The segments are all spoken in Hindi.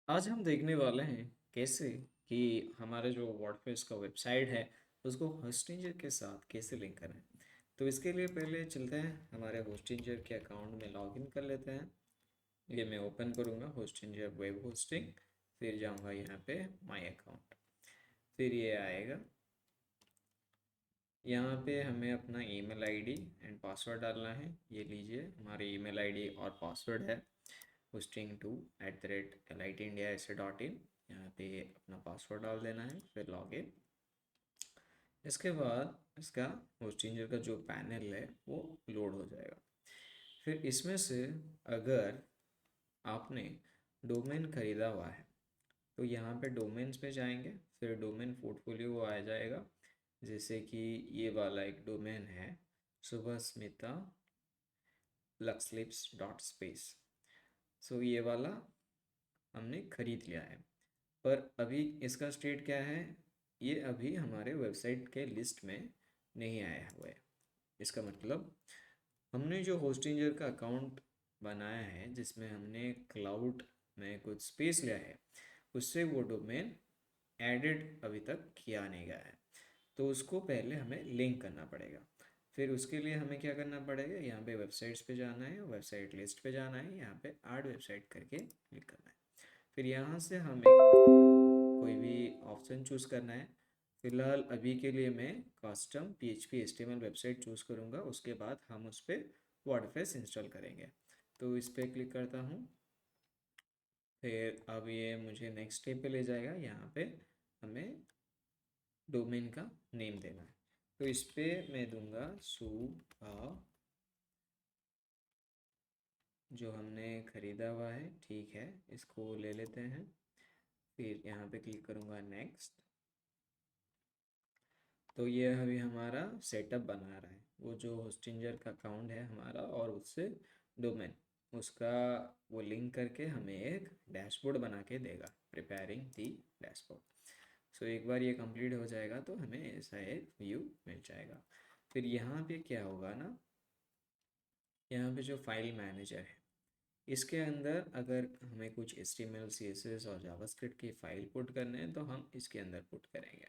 आज हम देखने वाले हैं कैसे कि हमारे जो वर्डप्रेस का वेबसाइट है उसको होस्टिंजर के साथ कैसे लिंक करें। तो इसके लिए पहले चलते हैं हमारे होस्टिंजर के अकाउंट में लॉगिन कर लेते हैं। ये मैं ओपन करूँगा होस्टिंजर वेब होस्टिंग, फिर जाऊँगा यहाँ पे माय अकाउंट, फिर ये आएगा। यहाँ पे हमें अपना ईमेल आईडी एंड पासवर्ड डालना है। ये लीजिए हमारी ईमेल आईडी और पासवर्ड है hosting2@litindia.in। यहाँ पे अपना पासवर्ड डाल देना है, फिर लॉगिन। इसके बाद इसका होस्टिंजर का जो पैनल है वो लोड हो जाएगा। फिर इसमें से अगर आपने डोमेन खरीदा हुआ है तो यहाँ पे डोमेन्स पे जाएंगे, फिर डोमेन पोर्टफोलियो आ जाएगा। जैसे कि ये वाला एक डोमेन है, सुबह स्मिता luxlips.space। सो ये वाला हमने खरीद लिया है, पर अभी इसका स्टेट क्या है, ये अभी हमारे वेबसाइट के लिस्ट में नहीं आया हुआ है। इसका मतलब हमने जो होस्टिंजर का अकाउंट बनाया है जिसमें हमने क्लाउड में कुछ स्पेस लिया है, उससे वो डोमेन एडिड अभी तक किया नहीं गया है। तो उसको पहले हमें लिंक करना पड़ेगा। फिर उसके लिए हमें क्या करना पड़ेगा, यहाँ पे वेबसाइट्स पे जाना है, वेबसाइट लिस्ट पे जाना है, यहाँ पे ऐड वेबसाइट करके क्लिक करना है। फिर यहाँ से हमें कोई भी ऑप्शन चूज़ करना है। फिलहाल अभी के लिए मैं custom PHP HTML website choose करूँगा, उसके बाद हम उस पर वर्डप्रेस इंस्टॉल करेंगे। तो इस पर क्लिक करता हूँ। फिर अब ये मुझे नेक्स्ट स्टेप पे ले जाएगा। यहाँ पे हमें डोमेन का नेम देना है, तो इस पे मैं दूंगा सुबह, जो हमने ख़रीदा हुआ है। ठीक है, इसको ले लेते हैं। फिर यहाँ पे क्लिक करूँगा नेक्स्ट। तो ये अभी हमारा सेटअप बना रहा है, वो जो होस्टिंजर का अकाउंट है हमारा और उससे डोमेन, उसका वो लिंक करके हमें एक डैशबोर्ड बना के देगा, प्रिपेयरिंग दी डैशबोर्ड। सो एक बार ये कंप्लीट हो जाएगा तो हमें ऐसा एक व्यू मिल जाएगा। फिर यहाँ पे क्या होगा ना, यहाँ पे जो फाइल मैनेजर है इसके अंदर अगर हमें कुछ HTML CSS और जावास्क्रिप्ट की फ़ाइल पुट करने हैं तो हम इसके अंदर पुट करेंगे।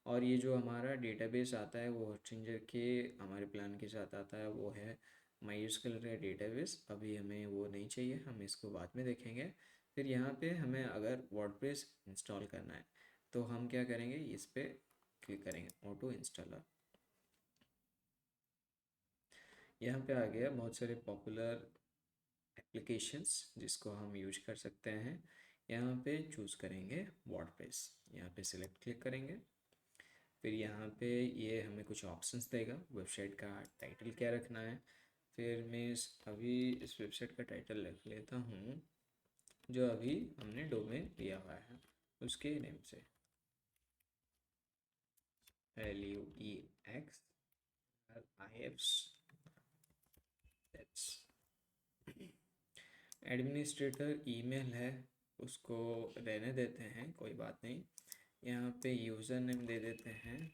और ये जो हमारा डेटाबेस आता है वो होस्टिंजर के हमारे प्लान के साथ आता है, वो है MySQL का डेटाबेस। अभी हमें वो नहीं चाहिए, हम इसको बाद में देखेंगे। फिर यहाँ पे हमें अगर वर्डप्रेस इंस्टॉल करना है तो हम क्या करेंगे, इस पर क्लिक करेंगे ऑटो इंस्टॉलर। यहाँ पे आ गया बहुत सारे पॉपुलर एप्लीकेशंस जिसको हम यूज कर सकते हैं। यहाँ पे चूज़ करेंगे वर्डप्रेस, यहाँ पे सिलेक्ट क्लिक करेंगे। फिर यहाँ पे ये हमें कुछ ऑप्शंस देगा, वेबसाइट का टाइटल क्या रखना है। फिर मैं अभी इस वेबसाइट का टाइटल लिख लेता हूँ जो अभी हमने डोमेन लिया हुआ है उसके नेम से, LUEXLIFs। एडमिनिस्ट्रेटर ईमेल है, उसको रहने देते हैं, कोई बात नहीं। यहाँ पे यूज़र नेम दे देते हैं।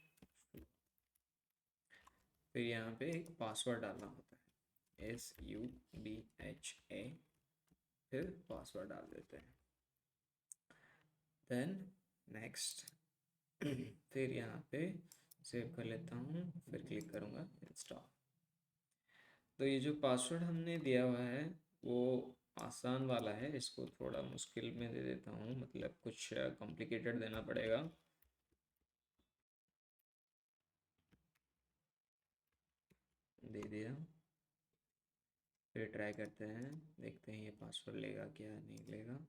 फिर यहाँ पे एक पासवर्ड डालना होता है, SUBHA, फिर पासवर्ड डाल देते हैं। Then next. फिर यहाँ पे सेव कर लेता हूँ, फिर क्लिक करूँगा इंस्टॉल। तो ये जो पासवर्ड हमने दिया हुआ है वो आसान वाला है, इसको थोड़ा मुश्किल में दे देता हूँ, मतलब कुछ कॉम्प्लिकेटेड देना पड़ेगा। दे दिया। फिर ट्राई करते हैं, देखते हैं ये पासवर्ड लेगा क्या नहीं लेगा।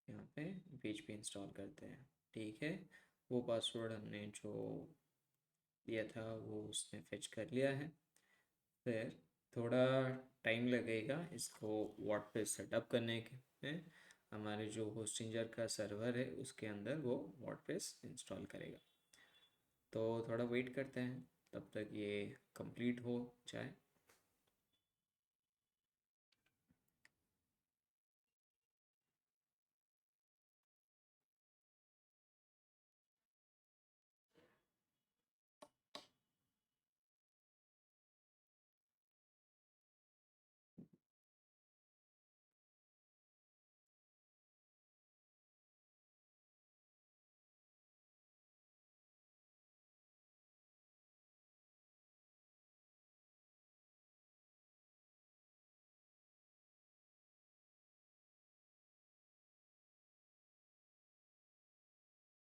यहाँ पे PHP इंस्टॉल करते हैं। ठीक है, वो पासवर्ड हमने जो दिया था वो उसने फेच कर लिया है। फिर थोड़ा टाइम लगेगा इसको वर्डप्रेस सेटअप करने के में। हमारे जो होस्टिंजर का सर्वर है उसके अंदर वो वर्डप्रेस इंस्टॉल करेगा। तो थोड़ा वेट करते हैं तब तक ये कंप्लीट हो जाए।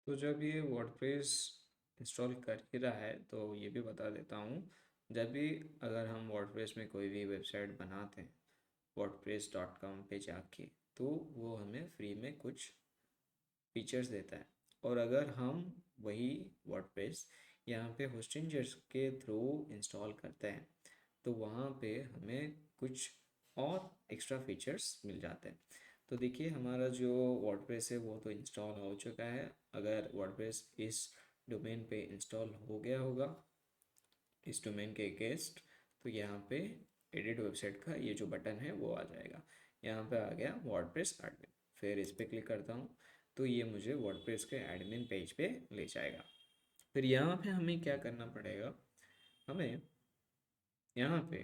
तो जब ये वर्डप्रेस इंस्टॉल कर ही रहा है तो ये भी बता देता हूँ, जब भी अगर हम वर्डप्रेस में कोई भी वेबसाइट बनाते हैं wordpress.com पे जाके, तो वो हमें फ्री में कुछ फीचर्स देता है। और अगर हम वही वर्डप्रेस यहाँ पे होस्टिंजर्स के थ्रू इंस्टॉल करते हैं तो वहाँ पे हमें कुछ और एक्स्ट्रा फीचर्स मिल जाते हैं। तो देखिए हमारा जो वर्डप्रेस है वो तो इंस्टॉल हो चुका है। अगर वर्डप्रेस इस डोमेन पे इंस्टॉल हो गया होगा, इस डोमेन के अगेंस्ट, तो यहाँ पे एडिट वेबसाइट का ये जो बटन है वो आ जाएगा। यहाँ पे आ गया वर्डप्रेस एडमिन। फिर इस पर क्लिक करता हूँ तो ये मुझे वर्डप्रेस के एडमिन पेज पे ले जाएगा। फिर यहाँ पे हमें क्या करना पड़ेगा, हमें यहाँ पे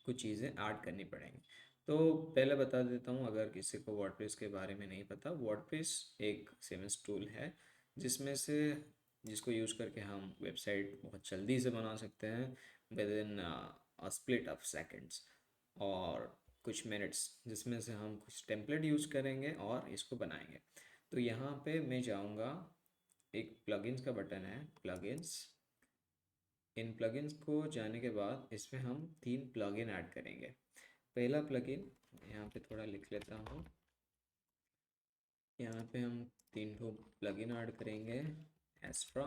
कुछ चीज़ें ऐड करनी पड़ेंगी। तो पहले बता देता हूँ, अगर किसी को वर्डप्रेस के बारे में नहीं पता, वर्डप्रेस एक सीएमएस टूल है जिसमें से जिसको यूज़ करके हम वेबसाइट बहुत जल्दी से बना सकते हैं with in split of seconds और कुछ मिनट्स, जिसमें से हम कुछ टेम्पलेट यूज़ करेंगे और इसको बनाएंगे। तो यहाँ पे मैं जाऊँगा, एक प्लगइन्स का बटन है, प्लगइन्स। इन प्लगइन्स को जाने के बाद इसमें हम 3 प्लगइन ऐड करेंगे। पहला प्लगइन यहाँ पे थोड़ा लिख लेता हूँ। यहाँ पे हम 3 ठो प्लगइन ऐड करेंगे। एस्ट्रा,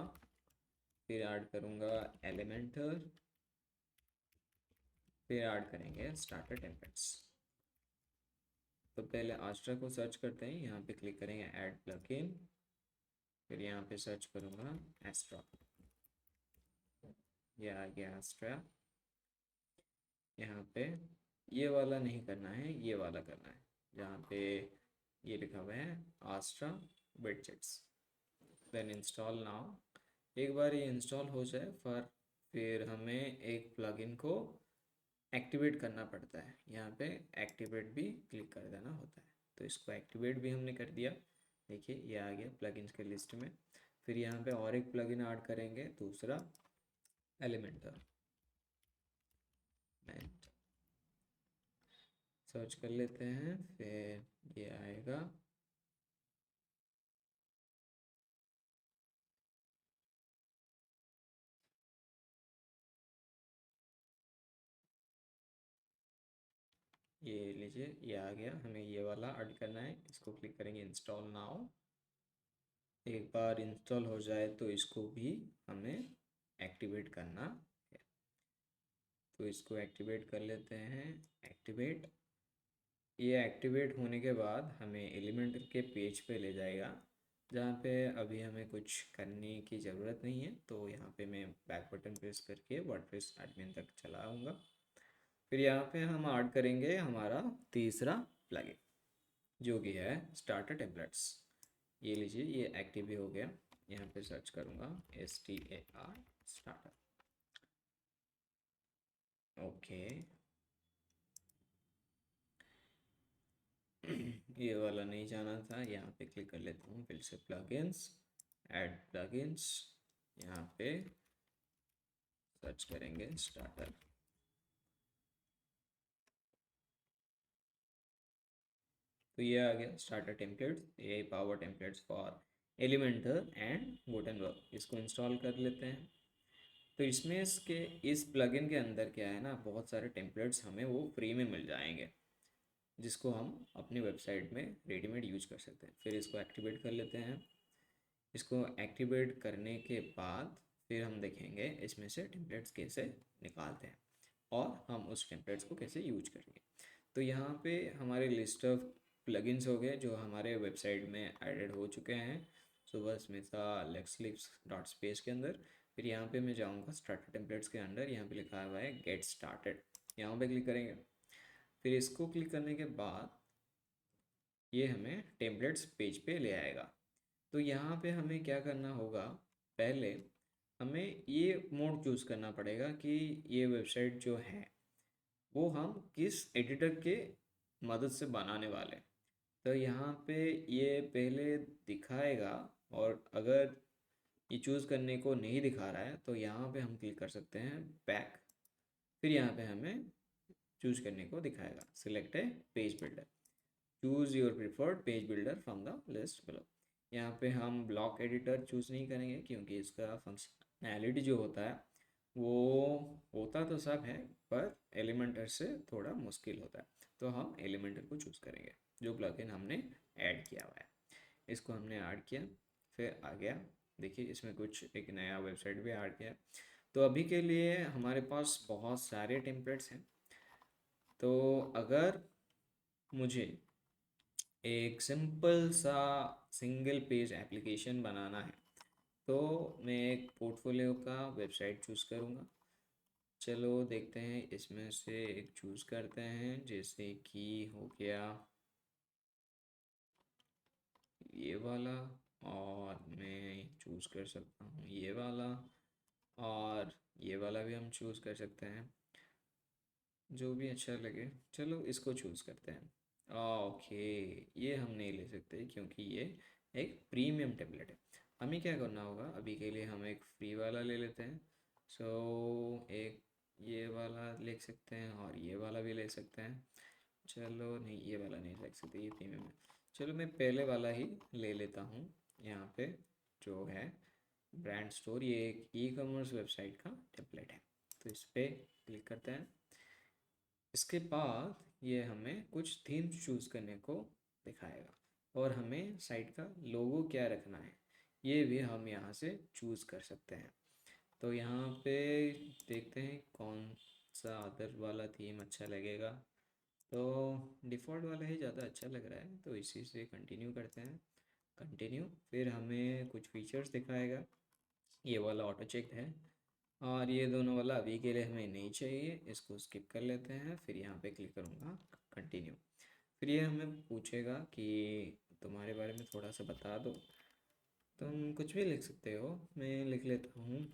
फिर ऐड करूँगा एलिमेंटर, फिर ऐड करेंगे स्टार्टर टेम्पलेट्स। तो पहले एस्ट्रा को सर्च करते हैं, यहाँ पे क्लिक करेंगे ऐड प्लगइन, फिर यहाँ पे सर्च करूँगा एस्ट्रा। ये आ गया एस्ट्रा। यहाँ पे ये वाला नहीं करना है, ये वाला करना है जहाँ पे ये लिखा हुआ है Astra widgets. Then install now. एक बार ये इंस्टॉल हो जाए फिर हमें एक प्लगइन को एक्टिवेट करना पड़ता है। यहाँ पे एक्टिवेट भी क्लिक कर देना होता है। तो इसको एक्टिवेट भी हमने कर दिया। देखिए ये आ गया प्लगइन्स के लिस्ट में। फिर यहाँ पे और एक प्लगइन ऐड करेंगे, दूसरा एलिमेंटर। सर्च कर लेते हैं, फिर ये आएगा। ये लीजिए ये आ गया। हमें ये वाला ऐड करना है, इसको क्लिक करेंगे इंस्टॉल नाउ। एक बार इंस्टॉल हो जाए तो इसको भी हमें एक्टिवेट करना है। तो इसको एक्टिवेट कर लेते हैं। एक्टिवेट। ये एक्टिवेट होने के बाद हमें एलिमेंटर के पेज पे ले जाएगा, जहाँ पे अभी हमें कुछ करने की ज़रूरत नहीं है। तो यहाँ पे मैं बैक बटन प्रेस करके वर्डप्रेस एडमिन तक चला आऊँगा। फिर यहाँ पे हम ऐड करेंगे हमारा तीसरा प्लगइन, जो कि है स्टार्टर टेम्पलेट्स। ये लीजिए ये एक्टिव भी हो गया। यहाँ पे सर्च करूँगा STAR स्टार्टर। ओके। ये वाला नहीं जाना था, यहाँ पे क्लिक कर लेता हूँ फिर से प्लगइन्स, ऐड प्लगइन्स। यहाँ पे सर्च करेंगे स्टार्टर। तो ये आ गया स्टार्टर टेम्पलेट्स, ये power templates for Elementor and Gutenberg. इसको इंस्टॉल कर लेते हैं। तो इसमें इसके इस प्लगइन के अंदर क्या है ना, बहुत सारे टेम्पलेट्स हमें वो फ्री में मिल जाएंगे, जिसको हम अपनी वेबसाइट में रेडीमेड यूज कर सकते हैं। फिर इसको एक्टिवेट कर लेते हैं। इसको एक्टिवेट करने के बाद फिर हम देखेंगे इसमें से टेम्पलेट्स कैसे निकालते हैं और हम उस टेम्पलेट्स को कैसे यूज करेंगे। तो यहाँ पे हमारे लिस्ट ऑफ प्लगइन्स हो गए जो हमारे वेबसाइट में एडेड हो चुके हैं सुबह स्मिता लेक्सलिप्स डॉट स्पेस के अंदर। फिर यहाँ पे मैं जाऊँगा स्टार्टर टेम्पलेट्स के अंदर, यहाँ पे लिखा हुआ है गेट स्टार्टेड, यहाँ पे क्लिक करेंगे। फिर इसको क्लिक करने के बाद ये हमें टेम्पलेट्स पेज पे ले आएगा। तो यहाँ पे हमें क्या करना होगा, पहले हमें ये मोड चूज़ करना पड़ेगा कि ये वेबसाइट जो है वो हम किस एडिटर के मदद से बनाने वाले हैं। तो यहाँ पे ये पहले दिखाएगा, और अगर ये चूज़ करने को नहीं दिखा रहा है तो यहाँ पे हम क्लिक कर सकते हैं बैक। फिर यहाँ पे हमें चूज़ करने को दिखाएगा, select A page builder, choose your preferred page builder from the list below. यहाँ पे हम ब्लॉक एडिटर चूज़ नहीं करेंगे क्योंकि इसका फंक्शनैलिटी जो होता है वो होता तो सब है, पर एलिमेंटर से थोड़ा मुश्किल होता है। तो हम एलिमेंटर को चूज़ करेंगे जो प्लगइन हमने ऐड किया हुआ है। इसको हमने ऐड किया, फिर आ गया। देखिए इसमें कुछ एक नया वेबसाइट भी ऐड किया है। तो अभी के लिए हमारे पास बहुत सारे टेम्पलेट्स हैं। तो अगर मुझे एक सिंपल सा सिंगल पेज एप्लीकेशन बनाना है तो मैं एक पोर्टफोलियो का वेबसाइट चूज़ करूँगा। चलो देखते हैं, इसमें से एक चूज़ करते हैं, जैसे कि हो गया ये वाला, और मैं चूज़ कर सकता हूँ ये वाला, और ये वाला भी हम चूज़ कर सकते हैं, जो भी अच्छा लगे। चलो इसको चूज़ करते हैं। ओके, ये हम नहीं ले सकते क्योंकि ये एक प्रीमियम टेबलेट है। हमें क्या करना होगा, अभी के लिए हम एक फ्री वाला ले लेते हैं। सो एक ये वाला ले सकते हैं और ये वाला भी ले सकते हैं। चलो नहीं, ये वाला नहीं ले सकते, ये प्रीमियम है। चलो मैं पहले वाला ही ले लेता हूँ। यहाँ पे जो है ब्रांड स्टोर, ये एक ई कॉमर्स वेबसाइट का टेम्पलेट है। तो इस पर क्लिक करते हैं। इसके बाद ये हमें कुछ थीम्स चूज़ करने को दिखाएगा, और हमें साइट का लोगो क्या रखना है ये भी हम यहाँ से चूज़ कर सकते हैं। तो यहाँ पे देखते हैं कौन सा अदर वाला थीम अच्छा लगेगा। तो डिफ़ॉल्ट वाला ही ज़्यादा अच्छा लग रहा है, तो इसी से कंटिन्यू करते हैं। कंटिन्यू, फिर हमें कुछ फीचर्स दिखाएगा। ये वाला ऑटो चेक है, और ये दोनों वाला अभी के लिए हमें नहीं चाहिए, इसको स्किप कर लेते हैं। फिर यहाँ पे क्लिक करूँगा कंटिन्यू। फिर ये हमें पूछेगा कि तुम्हारे बारे में थोड़ा सा बता दो। तुम कुछ भी लिख सकते हो, मैं लिख लेता हूँ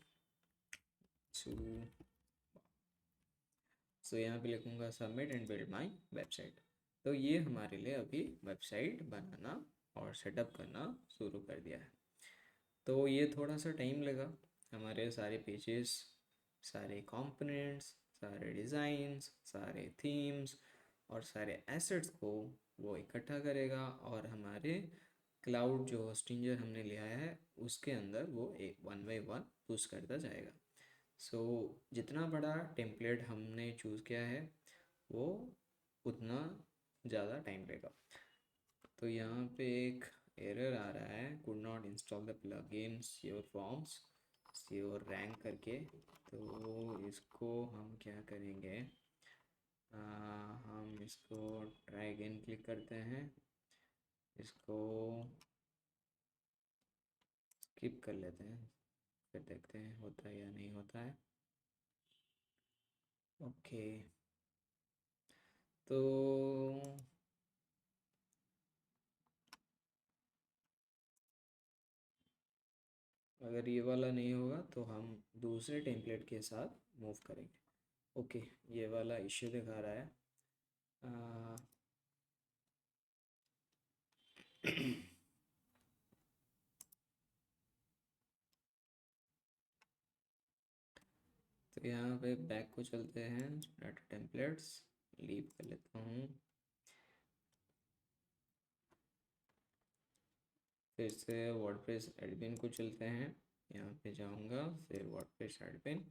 सो यहाँ पे लिखूँगा submit and build my website. तो ये हमारे लिए अभी वेबसाइट बनाना और सेटअप करना शुरू कर दिया है। तो ये थोड़ा सा टाइम लगा। हमारे सारे पेजेस, सारे कंपोनेंट्स, सारे डिज़ाइंस, सारे थीम्स और सारे एसेट्स को वो इकट्ठा करेगा, और हमारे क्लाउड जो होस्टिंजर हमने लिया है उसके अंदर वो एक वन बाई वन पुश करता जाएगा। सो जितना बड़ा टेम्पलेट हमने चूज़ किया है वो उतना ज़्यादा टाइम लेगा। तो यहाँ पे एक एरर आ रहा है, could not install the plugins your forms your rank करके। तो इसको हम क्या करेंगे, हम इसको ट्राई अगेन क्लिक करते हैं, इसको स्किप कर लेते हैं, फिर देखते हैं होता है या नहीं होता है। ओके, तो अगर ये वाला नहीं होगा तो हम दूसरे टेम्पलेट के साथ मूव करेंगे। ओके, ये वाला इश्यू दिखा रहा है। आ, तो यहाँ पे बैक को चलते हैं, डाटा टेम्पलेट्स लीव कर लेता हूँ। फिर से वर्डप्रेस एडमिन को चलते हैं, यहाँ पे जाऊँगा, फिर वर्डप्रेस एडमिन।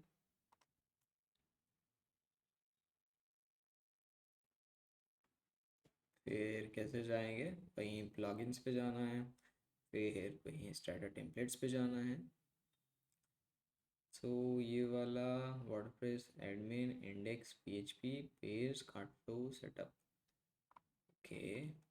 फिर कैसे जाएंगे, वहीं प्लगइन्स पे जाना है, फिर वहीं स्टार्टर टेम्पलेट्स पे जाना है। सो ये वाला WordPress admin index PHP page काटो सेटअप। ओके,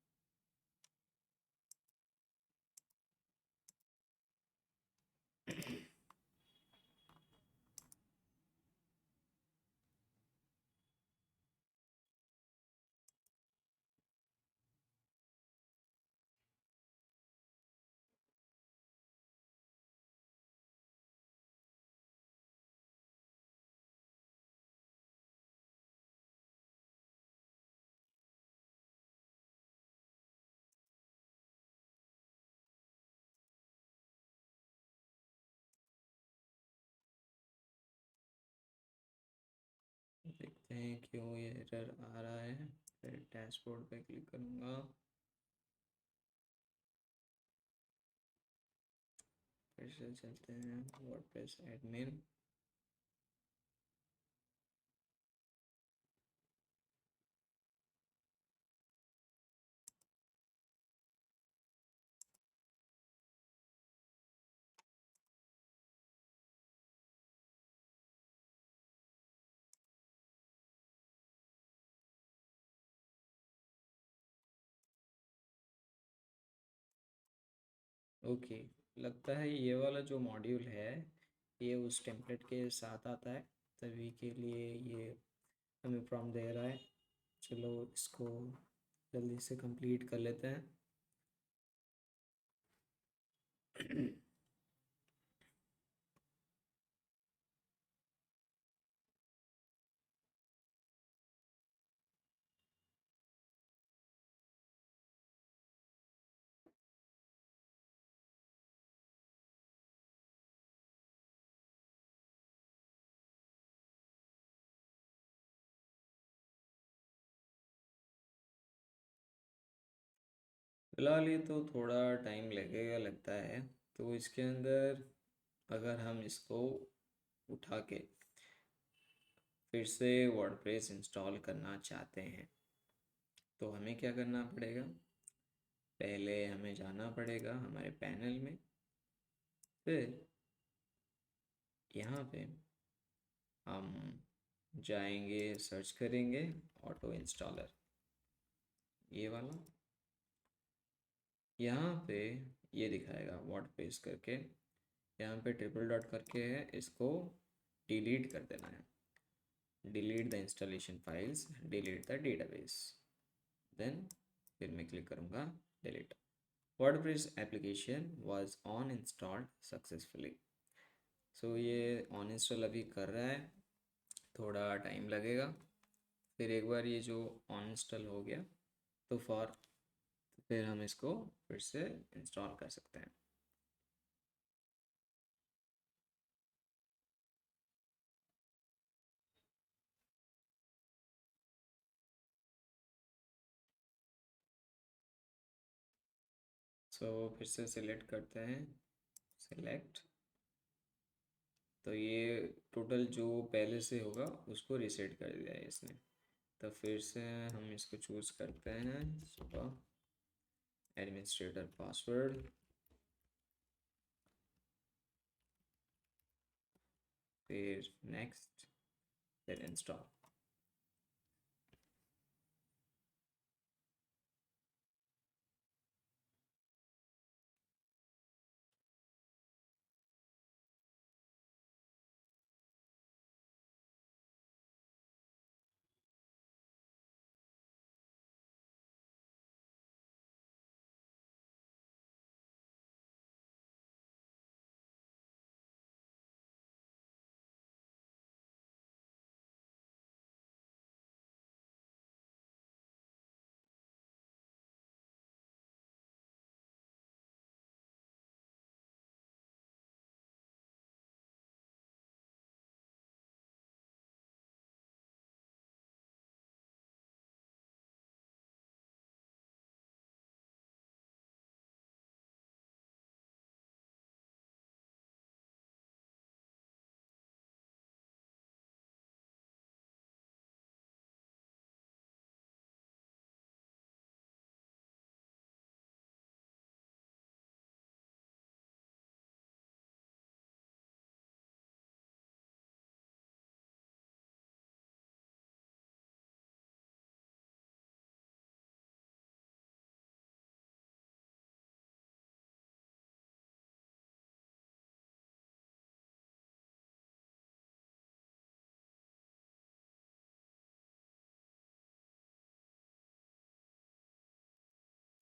देखते हैं क्यों ये एरर आ रहा है। फिर डैशबोर्ड पे क्लिक करूँगा। फिर से चलते हैं वर्डप्रेस एडमिन। ओके, लगता है ये वाला जो मॉड्यूल है ये उस टेम्पलेट के साथ आता है, तभी के लिए ये हमें प्रॉम्प्ट दे रहा है। चलो इसको जल्दी से कंप्लीट कर लेते हैं। फिलहाल ये तो थोड़ा टाइम लगेगा लगता है। तो इसके अंदर अगर हम इसको उठा के फिर से वर्डप्रेस इंस्टॉल करना चाहते हैं तो हमें क्या करना पड़ेगा? पहले हमें जाना पड़ेगा हमारे पैनल में, फिर यहाँ पे हम जाएंगे, सर्च करेंगे ऑटो इंस्टॉलर, ये वाला। यहाँ पे ये दिखाएगा वर्डप्रेस करके, यहाँ पे ट्रिपल डॉट करके है, इसको डिलीट कर देना है। Delete the installation files, delete the database. Then फिर मैं क्लिक करूँगा delete. WordPress application was uninstalled successfully. So ये ऑन इंस्टॉल अभी कर रहा है, थोड़ा टाइम लगेगा। फिर एक बार ये जो ऑन इंस्टॉल हो गया तो फिर हम इसको फिर से इंस्टॉल कर सकते हैं। फिर से सिलेक्ट करते हैं, सिलेक्ट। तो ये टोटल जो पहले से होगा उसको रीसेट कर दिया है इसने। तो फिर से हम इसको चूज़ करते हैं, सुबह एडमिनिस्ट्रेटर पासवर्ड, फिर नेक्स्ट, फिर इंस्टॉल।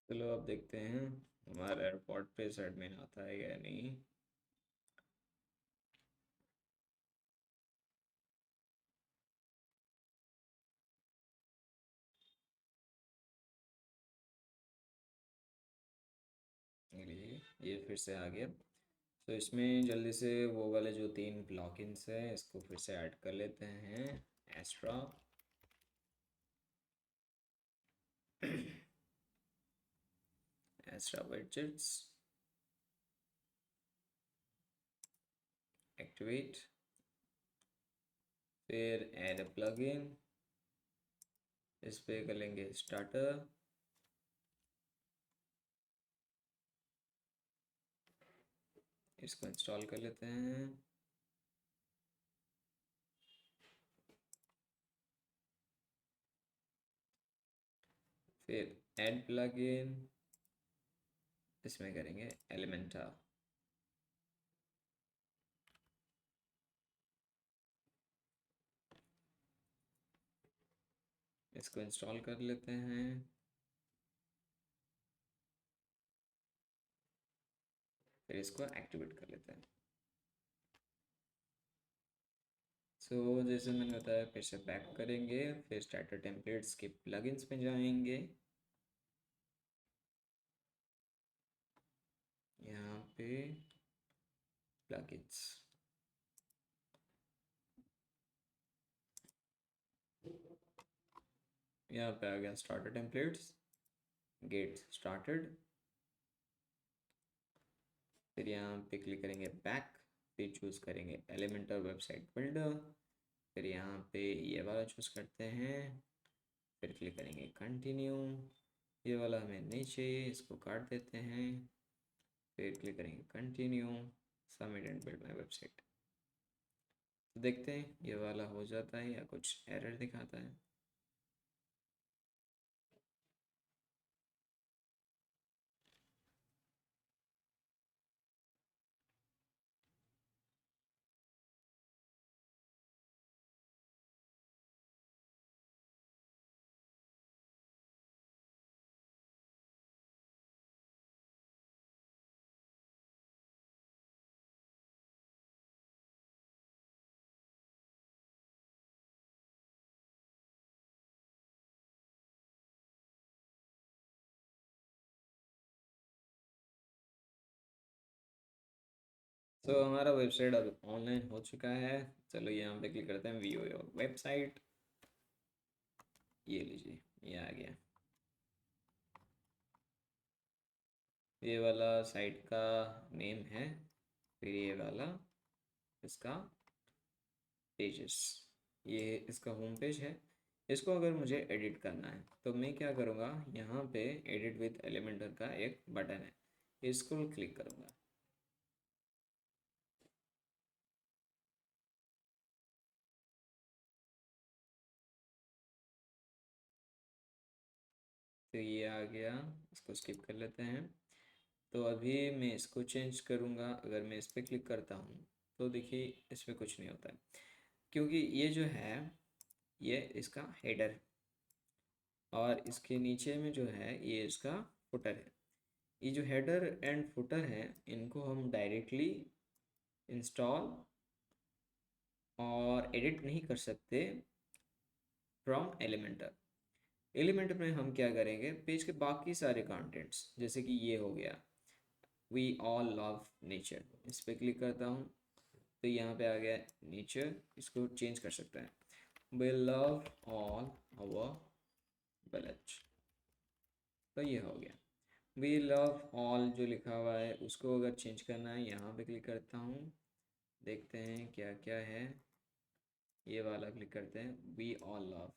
चलो अब देखते हैं हमारा वर्डप्रेस एडमिन आता है या नहीं। ये फिर से आ गया। तो इसमें जल्दी से वो वाले जो 3 ब्लॉकिंग्स हैं इसको फिर से ऐड कर लेते हैं। एस्ट्रा, एस्ट्रा विडजेट्स, एक्टिवेट, फिर ऐड अ प्लगइन, इस पे कर लेंगे स्टार्टर, इसको इंस्टॉल कर लेते हैं। फिर ऐड प्लगइन, इसमें करेंगे एलिमेंटा, इसको इंस्टॉल कर लेते हैं। फिर इसको एक्टिवेट कर लेते हैं। जैसे मैंने बताया, फिर से बैक करेंगे, फिर स्टार्टर टेम्पलेट्स के प्लगइन्स में जाएंगे, यहाँ पे प्लगइन्स, यहाँ पे आ गया स्टार्टर टेम्पलेट्स, गेट स्टार्टेड, फिर यहाँ पे क्लिक करेंगे बैक, फिर चूज़ करेंगे एलिमेंटर वेबसाइट बिल्डर, फिर यहाँ पे ये वाला चूज़ करते हैं, फिर क्लिक करेंगे कंटिन्यू, ये वाला हमें नहीं चाहिए, इसको काट देते हैं, फिर क्लिक करेंगे continue, submit and build my website. तो देखते हैं ये वाला हो जाता है या कुछ एरर दिखाता है। हमारा वेबसाइट अब ऑनलाइन हो चुका है। चलो यहाँ पे क्लिक करते हैं व्यू योर वेबसाइट, ये लीजिए ये आ गया, ये वाला साइट का नेम है, फिर ये वाला इसका पेजेस, ये इसका होम पेज है। इसको अगर मुझे एडिट करना है तो मैं क्या करूँगा, यहाँ पे एडिट विथ एलिमेंटर का एक बटन है, इसको क्लिक करूँगा। तो ये आ गया, इसको स्किप कर लेते हैं। तो अभी मैं इसको चेंज करूँगा, अगर मैं इस पर क्लिक करता हूँ तो देखिए इस पर कुछ नहीं होता है, क्योंकि ये जो है ये इसका हेडर है, और इसके नीचे में जो है ये इसका फुटर है। ये जो हेडर एंड फुटर है, इनको हम डायरेक्टली इंस्टॉल और एडिट नहीं कर सकते फ्रॉम एलिमेंटर। एलिमेंटर में हम क्या करेंगे, पेज के बाकी सारे कंटेंट्स, जैसे कि ये हो गया वी ऑल लव नेचर, इस पर क्लिक करता हूँ तो यहाँ पे आ गया नेचर, इसको चेंज कर सकते हैं, we love all our village, तो ये हो गया। वी लव ऑल जो लिखा हुआ है उसको अगर चेंज करना है, यहाँ पे क्लिक करता हूँ, देखते हैं क्या क्या है, ये वाला क्लिक करते हैं वी ऑल लव,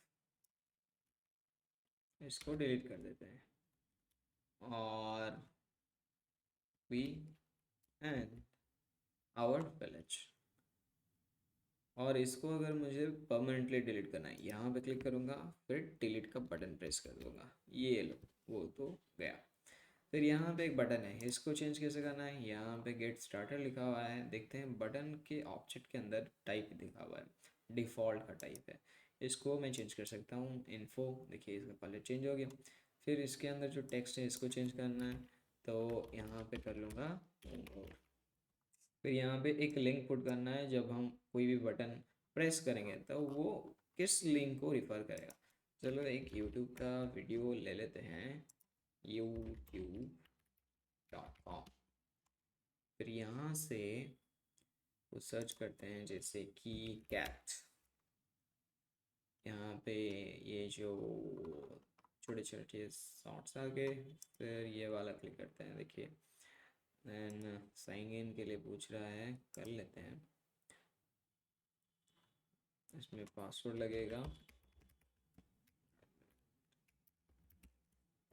इसको डिलीट कर देते हैं, और वी एंड आवर विलेज, और इसको अगर मुझे परमानेंटली डिलीट करना है, यहाँ पे क्लिक करूँगा, फिर डिलीट का बटन प्रेस कर दूँगा, ये लो वो तो गया। फिर यहाँ पे एक बटन है, इसको चेंज कैसे करना है, यहाँ पे गेट स्टार्टर लिखा हुआ है, देखते हैं बटन के ऑब्जेक्ट के अंदर टाइप दिखा हुआ है, डिफ़ॉल्ट का टाइप है, इसको मैं चेंज कर सकता हूँ इन्फो, देखिए इसका कलर चेंज हो गया। फिर इसके अंदर जो टेक्स्ट है इसको चेंज करना है, तो यहाँ पे कर लूँगा। फिर यहाँ पे एक लिंक पुट करना है, जब हम कोई भी बटन प्रेस करेंगे तो वो किस लिंक को रिफ़र करेगा। चलो एक यूट्यूब का वीडियो ले लेते हैं, youtube.com, फिर यहाँ से वो सर्च करते हैं जैसे कि कैट, यहाँ पे ये जो छोटे छोटे शॉर्ट्स आ गए, फिर ये वाला क्लिक करते हैं, देखिए देन साइन इन के लिए पूछ रहा है, कर लेते हैं। इसमें पासवर्ड लगेगा,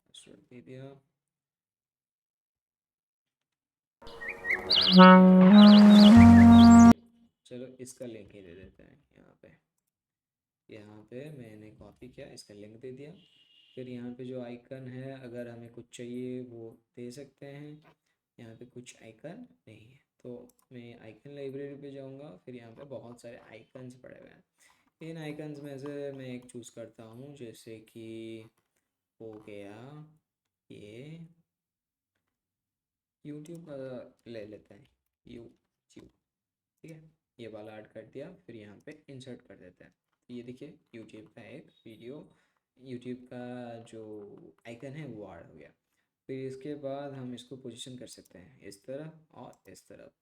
पासवर्ड दे दिया। चलो इसका लिंक ही दे देते हैं यहाँ पे। यहाँ पे मैंने कॉपी किया, इसका लिंक दे दिया। फिर यहाँ पे जो आइकन है, अगर हमें कुछ चाहिए वो दे सकते हैं। यहाँ पे कुछ आइकन नहीं है तो मैं आइकन लाइब्रेरी पे जाऊँगा। फिर यहाँ पे बहुत सारे आइकन्स पड़े हुए हैं। इन आइकन्स में से मैं एक चूज़ करता हूँ, जैसे कि हो गया ये यूट्यूब ले लेते हैं, यूट्यूब। ठीक है, ये वाला ऐड कर दिया। फिर यहाँ पे इंसर्ट कर देते हैं। तो ये देखिए यूट्यूब का एक वीडियो, यूट्यूब का जो आइकन है वो ऐड हो गया। फिर इसके बाद हम इसको पोजीशन कर सकते हैं इस तरह और इस तरफ।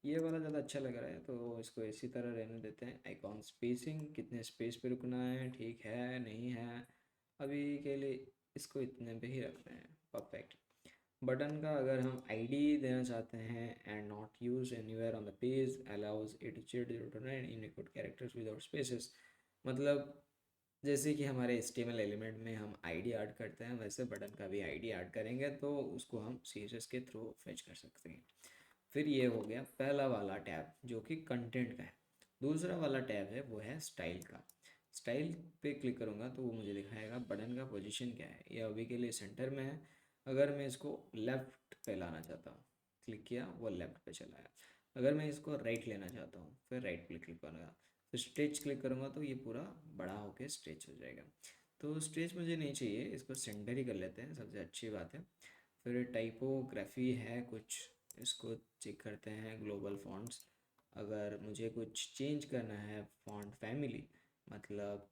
ये वाला ज़्यादा अच्छा लग रहा है तो इसको इसी तरह रहने देते हैं। आइकॉन स्पेसिंग, कितने स्पेस पे रुकना है, ठीक है नहीं है, अभी के लिए इसको इतने पे ही रखते हैं। परफेक्ट। बटन का अगर हम आईडी देना चाहते हैं, and not use anywhere on the page, allows it to chat Unicode characters without spaces. मतलब जैसे कि हमारे HTML एलिमेंट में हम आईडी ऐड करते हैं, वैसे बटन का भी आईडी ऐड करेंगे तो उसको हम CSS के थ्रू फेच कर सकते हैं। फिर ये हो गया पहला वाला टैब जो कि कंटेंट का है। दूसरा वाला टैब है वो है स्टाइल का। स्टाइल पे क्लिक करूँगा तो वो मुझे दिखाएगा बटन का पोजीशन क्या है। ये अभी के लिए सेंटर में है। अगर मैं इसको लेफ़्ट पे लाना चाहता हूँ, क्लिक किया वो लेफ़्ट पे चला गया। अगर मैं इसको राइट लेना चाहता हूँ, फिर राइट पे क्लिक करूँगा। फिर स्ट्रेच क्लिक करूँगा तो ये पूरा बड़ा होके स्ट्रेच हो जाएगा। तो स्ट्रेच मुझे नहीं चाहिए, इसको सेंटर ही कर लेते हैं, सबसे अच्छी बात है। फिर टाइपोग्राफी है कुछ, इसको चेक करते हैं। ग्लोबल फॉन्ट्स, अगर मुझे कुछ चेंज करना है फॉन्ट फैमिली, मतलब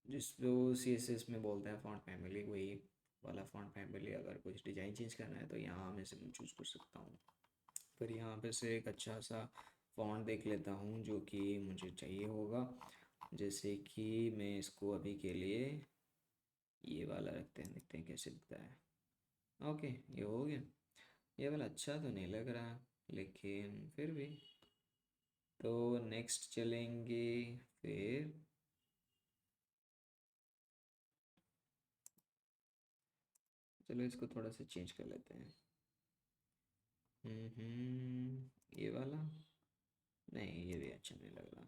जिसको CSS में बोलते हैं फॉन्ट फैमिली, वही वाला फॉन्ट फैमिली, अगर कुछ डिज़ाइन चेंज करना है तो यहाँ में से मैं चूज़ कर सकता हूँ। फिर यहाँ पे से एक अच्छा सा फॉन्ट देख लेता हूँ जो कि मुझे चाहिए होगा। जैसे कि मैं इसको अभी के लिए ये वाला रखते हैं, देखते हैं कैसे दिखता है। ओके, ये हो गया। ये वाला अच्छा तो नहीं लग रहा, लेकिन फिर भी। तो नेक्स्ट चलेंगे। फिर चलो इसको थोड़ा सा चेंज कर लेते हैं। ये वाला नहीं, ये भी अच्छा नहीं लग रहा।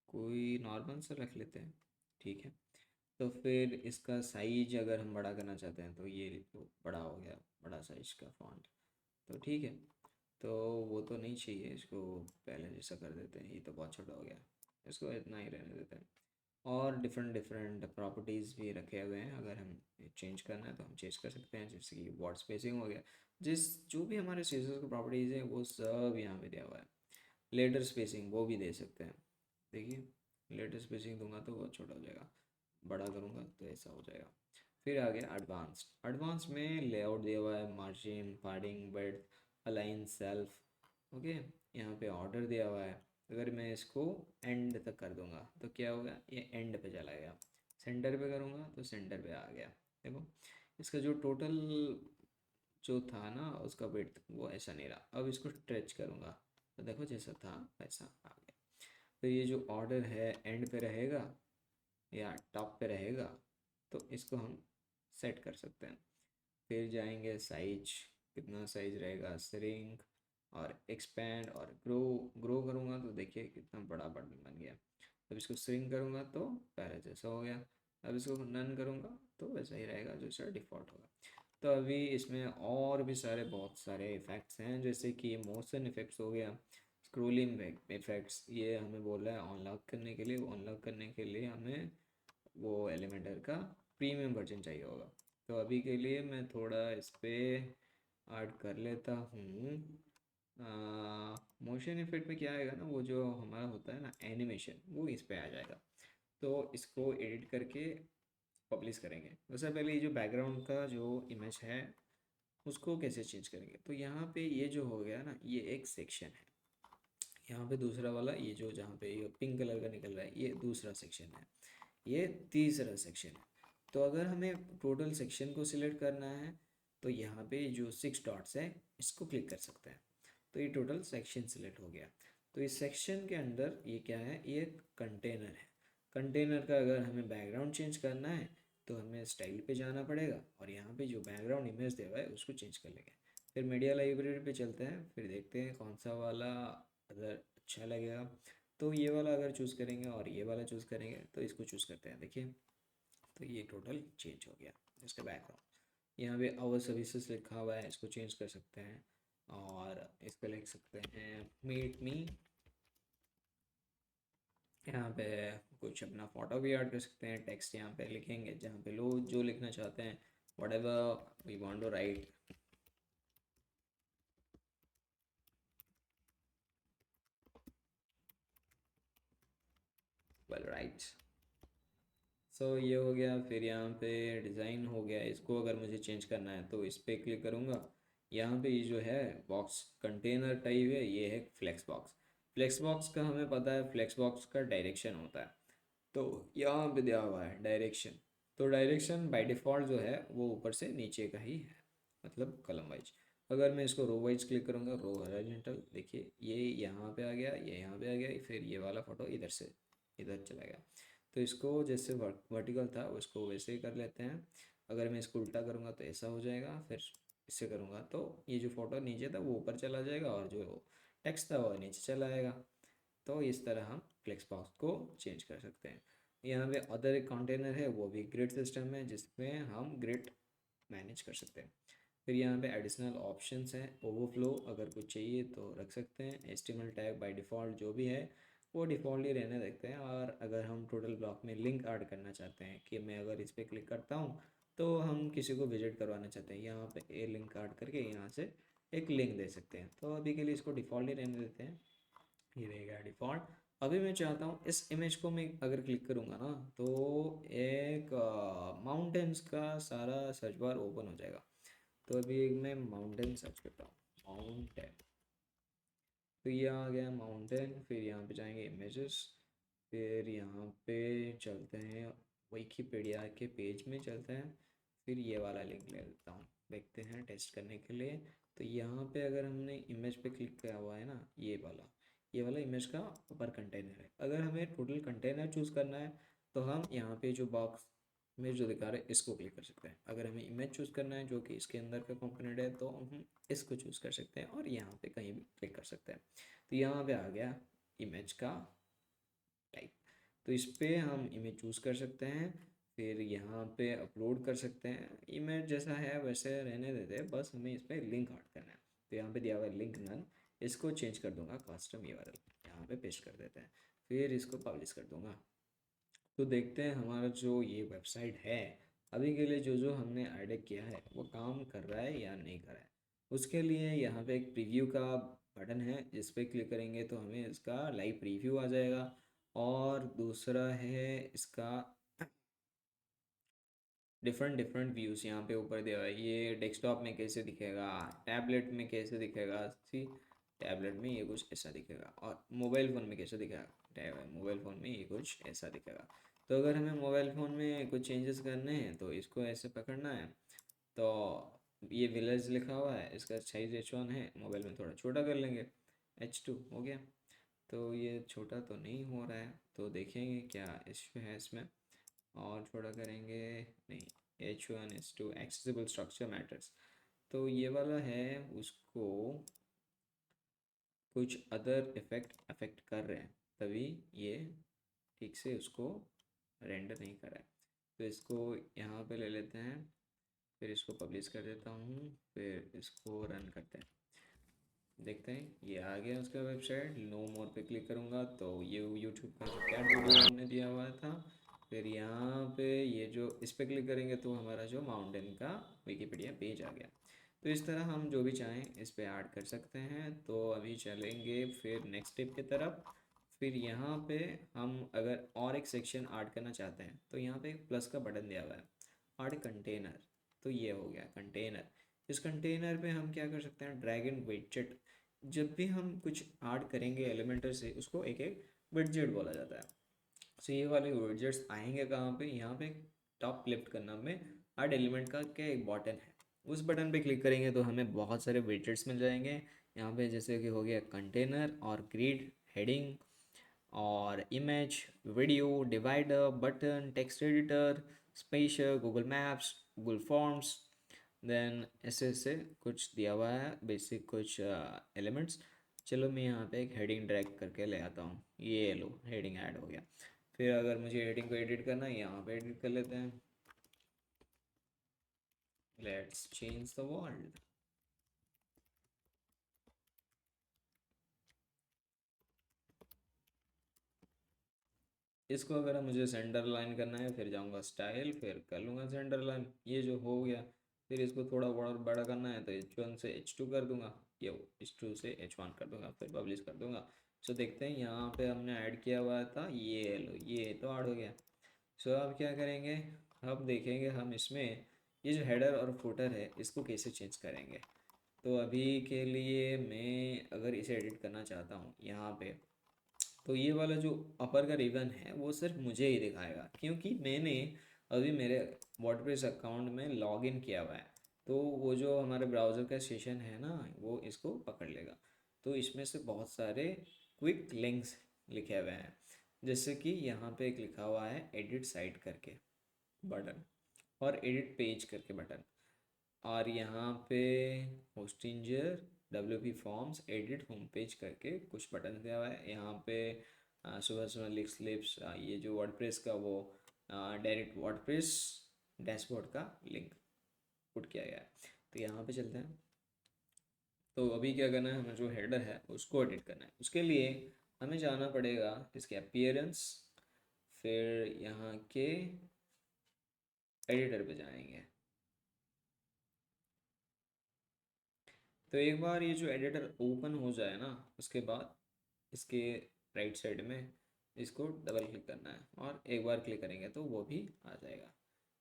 कोई नॉर्मल सा रख लेते हैं, ठीक है। तो फिर इसका साइज अगर हम बड़ा करना चाहते हैं तो ये तो बड़ा हो गया, बड़ा साइज का फॉन्ट। तो ठीक है, तो वो तो नहीं चाहिए, इसको पहले जैसा कर देते हैं। ये तो बहुत छोटा हो गया, इसको इतना ही रहने देते हैं। और डिफरेंट डिफरेंट प्रॉपर्टीज़ भी रखे हुए हैं, अगर हम चेंज करना है तो हम चेंज कर सकते हैं। जैसे कि वर्ड स्पेसिंग हो गया, जिस जो भी हमारे CSS की प्रॉपर्टीज़ हैं वो सब यहाँ पे दिया हुआ है। लेटर स्पेसिंग वो भी दे सकते हैं। देखिए, लेटर स्पेसिंग दूंगा तो वो छोटा हो जाएगा, बड़ा करूँगा तो ऐसा हो जाएगा। फिर आ गया एडवांस्ड। एडवांस में लेआउट दिया हुआ है, margin, padding, bed, align, self. Okay, यहाँ पे ऑर्डर दिया हुआ है। अगर मैं इसको एंड तक कर दूंगा तो क्या होगा, ये एंड पे चला गया। सेंटर पे करूँगा तो सेंटर पे आ गया। देखो, इसका जो टोटल जो था ना उसका वेट वो ऐसा नहीं रहा। अब इसको स्ट्रेच करूँगा तो देखो जैसा था वैसा आ गया। तो ये जो ऑर्डर है एंड पे रहेगा या टॉप पे रहेगा, तो इसको हम सेट कर सकते हैं। फिर जाएंगे साइज, कितना साइज रहेगा, श्रिंक और एक्सपेंड और ग्रो। ग्रो करूँगा तो देखिए कितना बड़ा बटन बन गया। अब इसको श्रिंक करूँगा तो पहले जैसा हो गया। अब इसको नन करूँगा तो वैसा ही रहेगा जैसा डिफ़ॉल्ट होगा। तो अभी इसमें और भी सारे बहुत सारे इफ़ेक्ट्स हैं, जैसे कि मोशन इफ़ेक्ट्स हो गया, स्क्रोलिंग इफ़ेक्ट्स। ये हमें बोल रहा है अनलॉक करने के लिए। वो अनलॉक करने के लिए हमें वो एलिमेंटर का प्रीमियम वर्जन चाहिए होगा। तो अभी के लिए मैं थोड़ा इस पर ऐड कर लेता हूँ। मोशन इफेक्ट में क्या आएगा ना, वो जो हमारा होता है ना एनिमेशन, वो इस पे आ जाएगा। तो इसको एडिट करके पब्लिश करेंगे। वैसे पहले ये जो बैकग्राउंड का जो इमेज है उसको कैसे चेंज करेंगे, तो यहाँ पे ये जो हो गया ना, ये एक सेक्शन है। यहाँ पे दूसरा वाला ये जो जहाँ पे ये पिंक कलर का निकल रहा है, ये दूसरा सेक्शन है, ये तीसरा सेक्शन है। तो अगर हमें टोटल सेक्शन को सिलेक्ट करना है तो यहाँ पे जो 6 डॉट्स है इसको क्लिक कर सकते हैं। तो ये टोटल सेक्शन सिलेक्ट हो गया। तो इस सेक्शन के अंदर ये क्या है, ये कंटेनर है। कंटेनर का अगर हमें बैकग्राउंड चेंज करना है तो हमें स्टाइल पे जाना पड़ेगा और यहाँ पे जो बैकग्राउंड इमेज दिया हुआ है उसको चेंज कर लेंगे। फिर मीडिया लाइब्रेरी पे चलते हैं, फिर देखते हैं कौन सा वाला अगर अच्छा लगेगा। तो ये वाला अगर चूज़ करेंगे और ये वाला चूज़ करेंगे, तो इसको चूज़ करते हैं। देखिए, तो ये टोटल चेंज हो गया इसका बैकग्राउंड। यहाँ पे आवर सर्विसेज लिखा हुआ है, इसको चेंज कर सकते हैं और इस पे लिख सकते हैं मीट मी। यहाँ पे कुछ अपना फ़ोटो भी ऐड कर सकते हैं, टेक्स्ट यहाँ पे लिखेंगे जहाँ पे लोग जो लिखना चाहते हैं, whatever we want to write. Well right. So ये हो गया। फिर यहाँ पे डिज़ाइन हो गया, इसको अगर मुझे चेंज करना है तो इस पर क्लिक करूँगा। यहाँ पे ये जो है बॉक्स कंटेनर टाइप है, ये है फ्लेक्स बॉक्स। फ्लेक्स बॉक्स का हमें पता है, फ्लेक्स बॉक्स का डायरेक्शन होता है। तो यहाँ पे दिया हुआ है डायरेक्शन। तो डायरेक्शन बाय डिफ़ॉल्ट जो है वो ऊपर से नीचे का ही है, मतलब कॉलम वाइज। अगर मैं इसको रो वाइज क्लिक करूँगा, रो हॉरिजॉन्टल, देखिए ये यहाँ पे आ गया, ये यहाँ पे आ गया, फिर ये वाला फ़ोटो इधर से इधर चला गया। तो इसको जैसे वर्टिकल था उसको वैसे ही कर लेते हैं। अगर मैं इसको उल्टा करूँगा तो ऐसा हो जाएगा, फिर इससे करूँगा तो ये जो फ़ोटो नीचे था वो ऊपर चला जाएगा और जो टेक्स्ट था वो नीचे चला आएगा। तो इस तरह हम फ्लेक्स बॉक्स को चेंज कर सकते हैं। यहाँ पे अदर एक कंटेनर है, वो भी ग्रिड सिस्टम है जिसमें हम ग्रिड मैनेज कर सकते हैं। फिर यहाँ पे एडिशनल ऑप्शंस हैं, ओवरफ्लो अगर कुछ चाहिए तो रख सकते हैं। एचटीएमएल टैग बाय डिफ़ॉल्ट जो भी है वो डिफ़ॉल्ट ही रहने देते हैं। और अगर हम टोटल ब्लॉक में लिंक ऐड करना चाहते हैं कि मैं अगर इस पर क्लिक करता हूँ तो हम किसी को विजिट करवाना चाहते हैं, यहाँ पे ए लिंक ऐड करके यहाँ से एक लिंक दे सकते हैं। तो अभी के लिए इसको डिफ़ॉल्ट ही रहने देते हैं, ये रहेगा डिफ़ॉल्ट। अभी मैं चाहता हूँ इस इमेज को मैं अगर क्लिक करूँगा ना तो एक माउंटेन्स का सारा सर्च बार ओपन हो जाएगा। तो अभी एक मैं माउंटेन सर्च करता हूँ, माउंटेन। तो ये आ गया माउंटेन। फिर यहाँ पे जाएंगे इमेजेस, फिर यहाँ पे चलते हैं विकिपीडिया के पेज में चलते हैं। फिर ये वाला लिंक ले लेता हूँ, देखते हैं टेस्ट करने के लिए। तो यहाँ पे अगर हमने इमेज पे क्लिक किया हुआ है ना, ये वाला इमेज का ऊपर कंटेनर है। अगर हमें टोटल कंटेनर चूज़ करना है तो हम यहाँ पे जो बॉक्स में जो दिखा रहे हैं इसको क्लिक कर सकते हैं। अगर हमें इमेज चूज़ करना है जो कि इसके अंदर का कंपोनेंट है तो हम इसको चूज़ कर सकते हैं और यहाँ पे कहीं भी क्लिक कर सकते हैं। तो यहाँ पे आ गया इमेज का टाइप। तो इस पे हम इमेज चूज़ कर सकते हैं, फिर यहाँ पे अपलोड कर सकते हैं। इमेज जैसा है वैसे रहने देते हैं, बस हमें इस पर लिंक ऐड करना है। तो यहाँ पे दिया हुआ है लिंक नन, इसको चेंज कर दूंगा कस्टम URL, यहाँ पे पेस्ट कर देते हैं। फिर इसको पब्लिश कर दूंगा। तो देखते हैं हमारा जो ये वेबसाइट है अभी के लिए जो जो हमने एडिट किया है वो काम कर रहा है या नहीं कर रहा है। उसके लिए यहाँ पे एक प्रीव्यू का बटन है, जिस पे क्लिक करेंगे तो हमें इसका लाइव प्रीव्यू आ जाएगा। और दूसरा है इसका डिफरेंट डिफरेंट व्यूज़ यहाँ पे ऊपर दिया हुआ है। ये डेस्कटॉप में कैसे दिखेगा, टैबलेट में कैसे दिखेगा, सी टैबलेट में ये कुछ ऐसा दिखेगा, और मोबाइल फ़ोन में कैसे दिखेगा, मोबाइल फ़ोन में ये कुछ ऐसा दिखेगा। तो अगर हमें मोबाइल फ़ोन में कुछ चेंजेस करने हैं तो इसको ऐसे पकड़ना है। तो ये विलेज लिखा हुआ है, इसका साइज़ H1 है, मोबाइल में थोड़ा छोटा कर लेंगे, H2 हो गया। तो ये छोटा तो नहीं हो रहा है, तो देखेंगे क्या इश्यू है इसमें, और थोड़ा करेंगे। नहीं, H1 H2 accessible structure matters. तो ये वाला है, उसको कुछ अदर इफेक्ट अफेक्ट कर रहे हैं, तभी ये ठीक से उसको रेंडर नहीं कर रहा है। तो इसको यहाँ पे ले लेते हैं, फिर इसको पब्लिश कर देता हूँ, फिर इसको रन करते हैं। देखते हैं ये आ गया उसका वेबसाइट। नो मोर पे क्लिक करूँगा तो ये यूट्यूब का जो कैट वीडियो हमने दिया हुआ था। फिर यहाँ पे ये जो इस पे क्लिक करेंगे तो हमारा जो माउंटेन का विकिपीडिया पेज आ गया। तो इस तरह हम जो भी चाहें इस पे ऐड कर सकते हैं। तो अभी चलेंगे फिर नेक्स्ट स्टेप की तरफ। फिर यहाँ पे हम अगर और एक सेक्शन ऐड करना चाहते हैं तो यहाँ पे एक प्लस का बटन दिया हुआ है, ऐड कंटेनर। तो ये हो गया कंटेनर। इस कंटेनर पे हम क्या कर सकते हैं, ड्रैग एंड विडजेट। जब भी हम कुछ ऐड करेंगे एलिमेंटर से, उसको एक एक विडजेट बोला जाता है। सो ये वाले विडजेट्स आएंगे कहाँ पे, यहाँ पे टॉप लेफ्ट करना में ऐड एलिमेंट का क्या एक बटन है, उस बटन पे क्लिक करेंगे तो हमें बहुत सारे विडजेट्स मिल जाएंगे। यहाँ पे जैसे कि हो गया कंटेनर और ग्रिड हेडिंग और image, video, divider, button, text editor, special, Google Maps, Google Forms, then ऐसे ऐसे कुछ दिया हुआ है, बेसिक कुछ एलिमेंट्स। चलो मैं यहाँ पे एक हेडिंग ड्रैग करके ले आता हूँ, ये लो हेडिंग ऐड हो गया। फिर अगर मुझे हेडिंग को एडिट करना है, यहाँ पे एडिट कर लेते हैं। Let's change the world. इसको अगर मुझे सेंटर लाइन करना है, फिर जाऊंगा स्टाइल, फिर कर लूँगा सेंटर लाइन, ये जो हो गया। फिर इसको थोड़ा और बड़ा करना है तो H1 से H2 कर दूंगा, ये H2 से H1 कर दूंगा, फिर पब्लिश कर दूंगा। सो देखते हैं यहाँ पे हमने ऐड किया हुआ था, ये लो ये तो ऐड हो गया। सो अब क्या करेंगे, अब देखेंगे हम इसमें ये जो हेडर और फुटर है इसको कैसे चेंज करेंगे। तो अभी के लिए मैं अगर इसे एडिट करना चाहता हूँ यहाँ पे, तो ये वाला जो अपर का रिबन है वो सिर्फ मुझे ही दिखाएगा, क्योंकि मैंने अभी मेरे वर्डप्रेस अकाउंट में लॉगिन किया हुआ है। तो वो जो हमारे ब्राउज़र का सेशन है ना, वो इसको पकड़ लेगा। तो इसमें से बहुत सारे क्विक लिंक्स लिखे हुए हैं, जैसे कि यहाँ पे एक लिखा हुआ है एडिट साइट करके बटन, और एडिट पेज करके बटन, और यहाँ पे Hostinger, WP forms, edit home page करके कुछ बटन दिया हुआ है। यहाँ पे सुबह सुबह लिख स्लिप्स, ये जो वर्डप्रेस का वो डायरेक्ट वर्डप्रेस डैशबोर्ड का लिंक पुट किया गया है। तो यहाँ पे चलते हैं। तो अभी क्या करना है, हमें जो हेडर है उसको एडिट करना है। उसके लिए हमें जाना पड़ेगा इसके अपीयरेंस, फिर यहाँ के एडिटर पे जाएंगे। तो एक बार ये जो एडिटर ओपन हो जाए ना, उसके बाद इसके राइट साइड में इसको डबल क्लिक करना है, और एक बार क्लिक करेंगे तो वो भी आ जाएगा।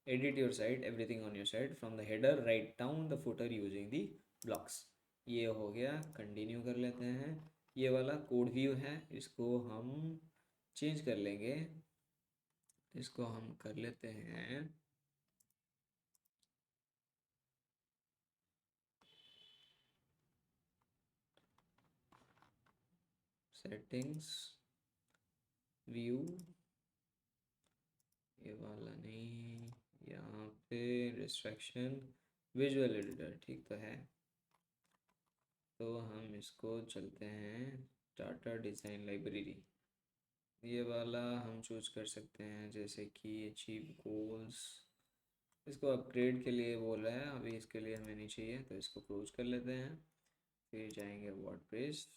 Edit your site, everything on your site, from the header write down the footer using the blocks. ये हो गया, कंटिन्यू कर लेते हैं। ये वाला कोड व्यू है, इसको हम चेंज कर लेंगे। इसको हम कर लेते हैं सेटिंग्स, व्यू, ये वाला नहीं, यहाँ पे रिस्ट्रक्शन, विजुअल एडिटर, ठीक तो है। तो हम इसको चलते हैं टाटा डिज़ाइन लाइब्रेरी, ये वाला हम चूज कर सकते हैं, जैसे कि अचीव गोल्स। इसको अपग्रेड के लिए बोल रहा है, अभी इसके लिए हमें नहीं चाहिए, तो इसको क्लोज कर लेते हैं। फिर जाएंगे वर्डप्रेस,